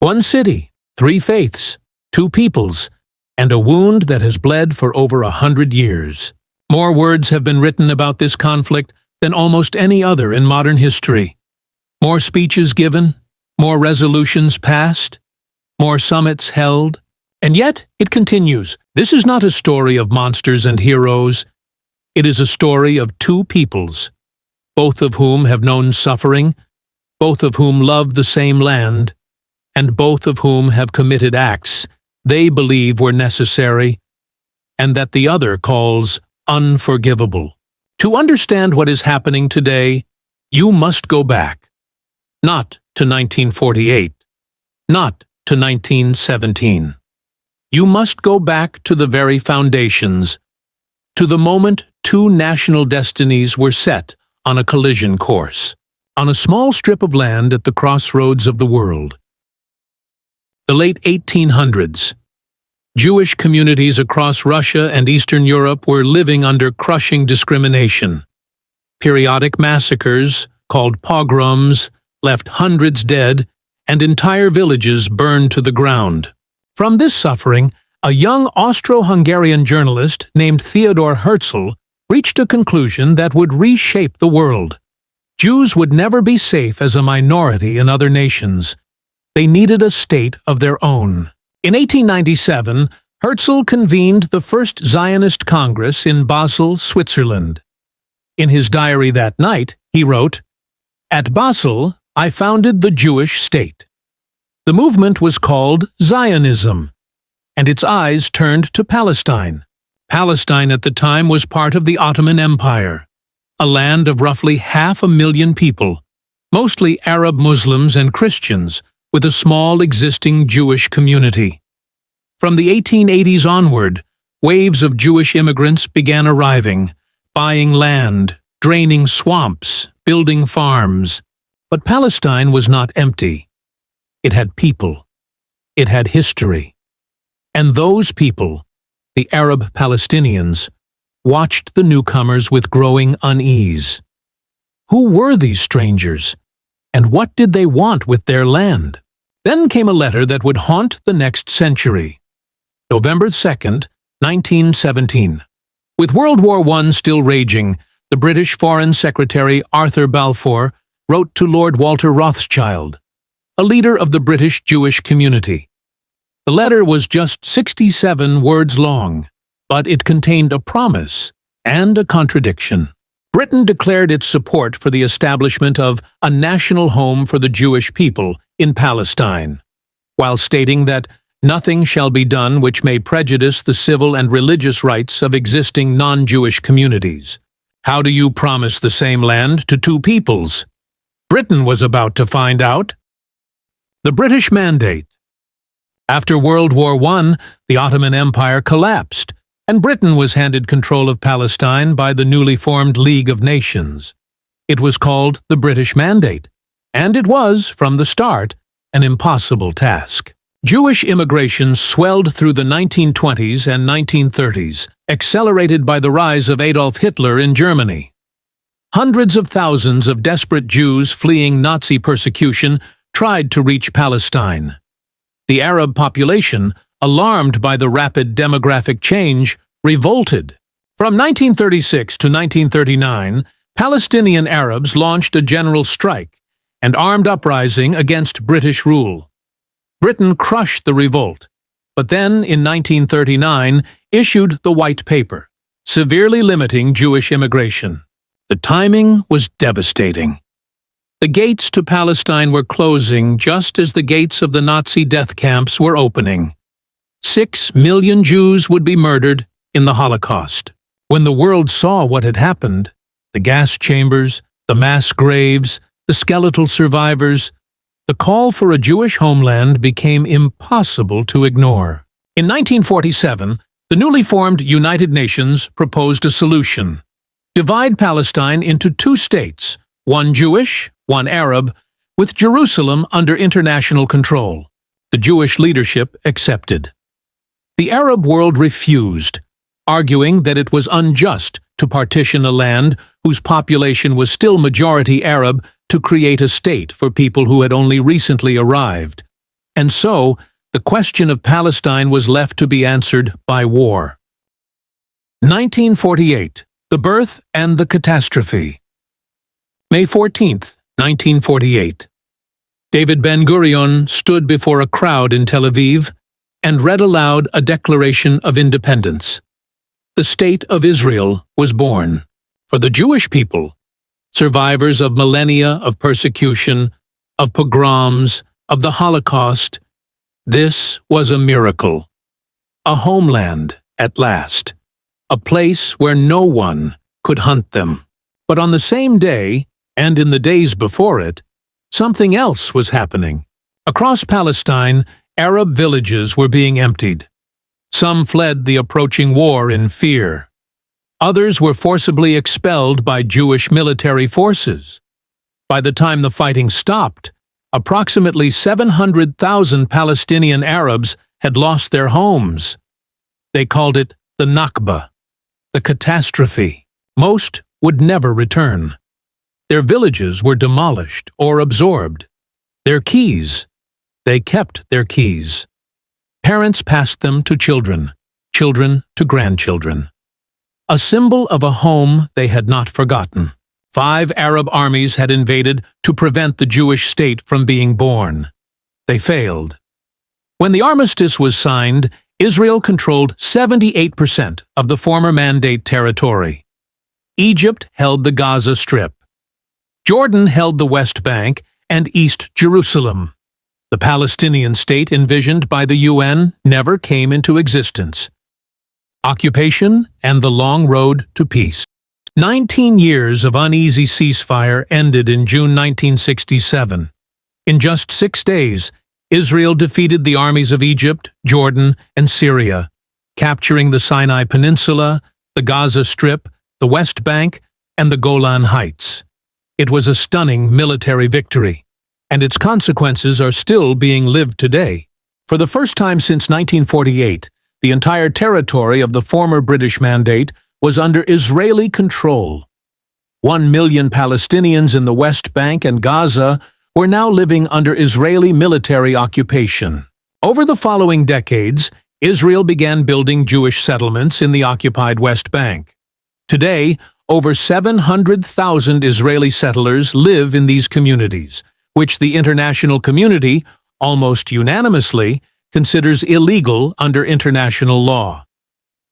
One city, three faiths, two peoples, and a wound that has bled for over 100 years. More words have been written about this conflict than almost any other in modern history. More speeches given, more resolutions passed, more summits held, and yet it continues. This is not a story of monsters and heroes. It is a story of two peoples, both of whom have known suffering, both of whom love the same land, and both of whom have committed acts they believe were necessary and that the other calls unforgivable. To understand what is happening today, you must go back, not to 1948, not to 1917. You must go back to the very foundations, to the moment two national destinies were set on a collision course, on a small strip of land at the crossroads of the world. The late 1800s. Jewish communities across Russia and Eastern Europe were living under crushing discrimination. Periodic massacres, called pogroms, left hundreds dead and entire villages burned to the ground. From this suffering, a young Austro-Hungarian journalist named Theodor Herzl reached a conclusion that would reshape the world. Jews would never be safe as a minority in other nations. They needed a state of their own. In 1897, Herzl convened the first Zionist Congress in Basel, Switzerland. In his diary that night, he wrote, "At Basel, I founded the Jewish state." The movement was called Zionism, and its eyes turned to Palestine. Palestine at the time was part of the Ottoman Empire, a land of roughly 500,000 people, mostly Arab Muslims and Christians, with a small existing Jewish community. From the 1880s onward, waves of Jewish immigrants began arriving, buying land, draining swamps, building farms. But Palestine was not empty. It had people. It had history. And those people, the Arab Palestinians, watched the newcomers with growing unease. Who were these strangers? And what did they want with their land? Then came a letter that would haunt the next century. November 2nd, 1917. With World War I still raging, the British Foreign Secretary Arthur Balfour wrote to Lord Walter Rothschild, a leader of the British Jewish community. The letter was just 67 words long, but it contained a promise and a contradiction. Britain declared its support for the establishment of a national home for the Jewish people in Palestine, while stating that nothing shall be done which may prejudice the civil and religious rights of existing non-Jewish communities. How do you promise the same land to two peoples? Britain was about to find out. The British Mandate. After World War I, the Ottoman Empire collapsed, and Britain was handed control of Palestine by the newly formed League of Nations. It was called the British Mandate, and it was, from the start, an impossible task. Jewish immigration swelled through the 1920s and 1930s, accelerated by the rise of Adolf Hitler in Germany. Hundreds of thousands of desperate Jews fleeing Nazi persecution tried to reach Palestine. The Arab population, alarmed by the rapid demographic change, revolted. From 1936 to 1939, Palestinian Arabs launched a general strike and armed uprising against British rule. Britain crushed the revolt, but then in 1939 issued the White Paper, severely limiting Jewish immigration. The timing was devastating. The gates to Palestine were closing just as the gates of the Nazi death camps were opening. 6 million Jews would be murdered in the Holocaust. When the world saw what had happened, the gas chambers, the mass graves, the skeletal survivors, the call for a Jewish homeland became impossible to ignore. In 1947, the newly formed United Nations proposed a solution: divide Palestine into two states, one Jewish, one Arab, with Jerusalem under international control. The Jewish leadership accepted. The Arab world refused, arguing that it was unjust to partition a land whose population was still majority Arab to create a state for people who had only recently arrived. And so, the question of Palestine was left to be answered by war. 1948. The birth and the catastrophe. May 14, 1948. David Ben-Gurion stood before a crowd in Tel Aviv and read aloud a declaration of independence. The State of Israel was born. For the Jewish people, survivors of millennia of persecution, of pogroms, of the Holocaust, this was a miracle. A homeland, at last. A place where no one could hunt them. But on the same day, and in the days before it, something else was happening. Across Palestine, Arab villages were being emptied. Some fled the approaching war in fear. Others were forcibly expelled by Jewish military forces. By the time the fighting stopped, approximately 700,000 Palestinian Arabs had lost their homes. They called it the Nakba, the catastrophe. Most would never return. Their villages were demolished or absorbed. Their keys, they kept their keys. Parents passed them to children, children to grandchildren. A symbol of a home they had not forgotten. 5 Arab armies had invaded to prevent the Jewish state from being born. They failed. When the armistice was signed, Israel controlled 78% of the former Mandate territory. Egypt held the Gaza Strip. Jordan held the West Bank and East Jerusalem. The Palestinian state envisioned by the UN never came into existence. Occupation and the long road to peace. 19 years of uneasy ceasefire ended in June 1967. In just 6 days, Israel defeated the armies of Egypt, Jordan, and Syria, capturing the Sinai Peninsula, the Gaza Strip, the West Bank, and the Golan Heights. It was a stunning military victory, and its consequences are still being lived today. For the first time since 1948, the entire territory of the former British Mandate was under Israeli control. 1 million Palestinians in the West Bank and Gaza were now living under Israeli military occupation. Over the following decades, Israel began building Jewish settlements in the occupied West Bank. Today, over 700,000 Israeli settlers live in these communities, which the international community, almost unanimously, considers illegal under international law.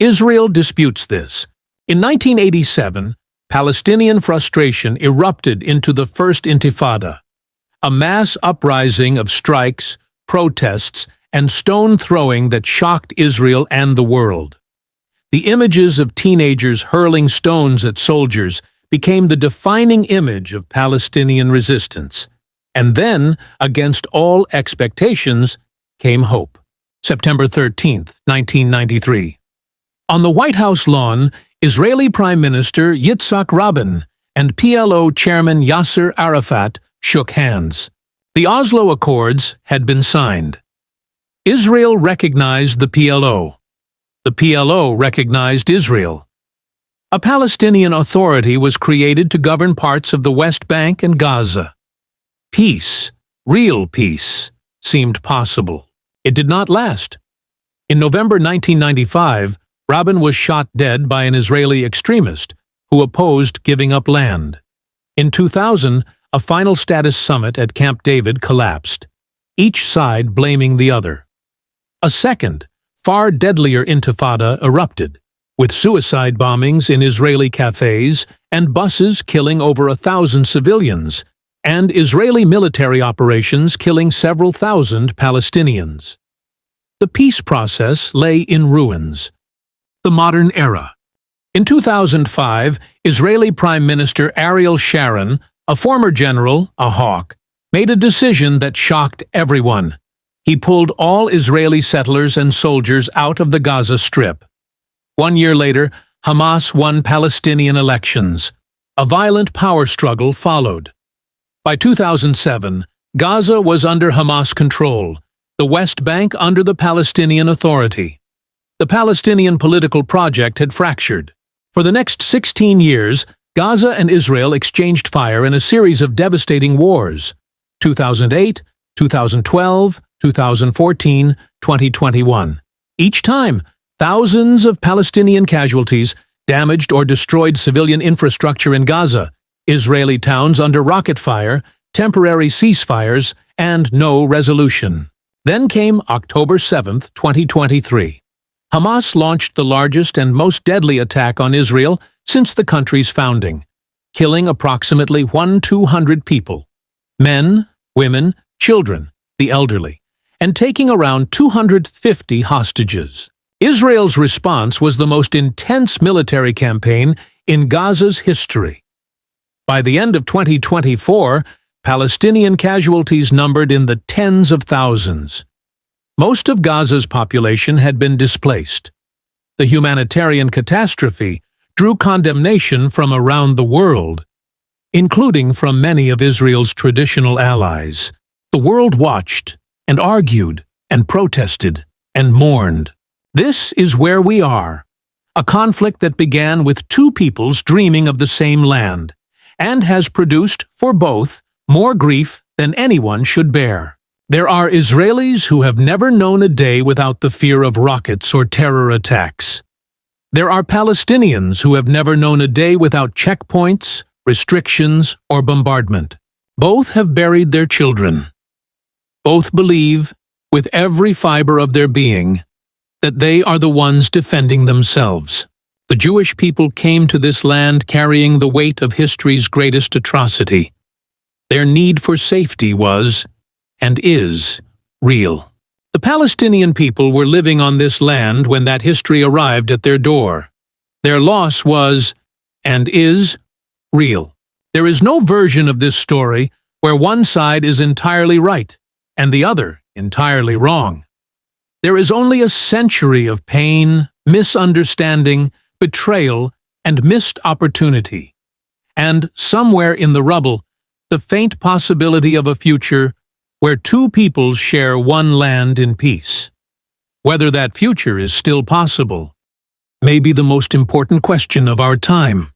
Israel disputes this. In 1987, Palestinian frustration erupted into the First Intifada, a mass uprising of strikes, protests, and stone-throwing that shocked Israel and the world. The images of teenagers hurling stones at soldiers became the defining image of Palestinian resistance. And then, against all expectations, came hope. September 13, 1993. On the White House lawn, Israeli Prime Minister Yitzhak Rabin and PLO Chairman Yasser Arafat shook hands. The Oslo Accords had been signed. Israel recognized the PLO. The PLO recognized Israel. A Palestinian Authority was created to govern parts of the West Bank and Gaza. Peace, real peace, seemed possible. It did not last. In November 1995, Rabin was shot dead by an Israeli extremist who opposed giving up land. In 2000, a final status summit at Camp David collapsed, each side blaming the other. A second, far deadlier intifada erupted, with suicide bombings in Israeli cafes and buses killing over 1,000 civilians, and Israeli military operations killing several thousand Palestinians. The peace process lay in ruins. The modern era. In 2005, Israeli Prime Minister Ariel Sharon, a former general, a hawk, made a decision that shocked everyone. He pulled all Israeli settlers and soldiers out of the Gaza Strip. 1 year later, Hamas won Palestinian elections. A violent power struggle followed. By 2007, Gaza was under Hamas control, the West Bank under the Palestinian Authority. The Palestinian political project had fractured. For the next 16 years, Gaza and Israel exchanged fire in a series of devastating wars. 2008, 2012, 2014, 2021. Each time, thousands of Palestinian casualties damaged or destroyed civilian infrastructure in Gaza, Israeli towns under rocket fire, temporary ceasefires, and no resolution. Then came October 7, 2023. Hamas launched the largest and most deadly attack on Israel since the country's founding, killing approximately 1,200 people, men, women, children, the elderly, and taking around 250 hostages. Israel's response was the most intense military campaign in Gaza's history. By the end of 2024, Palestinian casualties numbered in the tens of thousands. Most of Gaza's population had been displaced. The humanitarian catastrophe drew condemnation from around the world, including from many of Israel's traditional allies. The world watched and argued and protested and mourned. This is where we are, a conflict that began with two peoples dreaming of the same land, and has produced, for both, more grief than anyone should bear. There are Israelis who have never known a day without the fear of rockets or terror attacks. There are Palestinians who have never known a day without checkpoints, restrictions, or bombardment. Both have buried their children. Both believe, with every fiber of their being, that they are the ones defending themselves. The Jewish people came to this land carrying the weight of history's greatest atrocity. Their need for safety was, and is, real. The Palestinian people were living on this land when that history arrived at their door. Their loss was, and is, real. There is no version of this story where one side is entirely right and the other entirely wrong. There is only a century of pain, misunderstanding, betrayal, and missed opportunity. And somewhere in the rubble, the faint possibility of a future where two peoples share one land in peace. Whether that future is still possible may be the most important question of our time.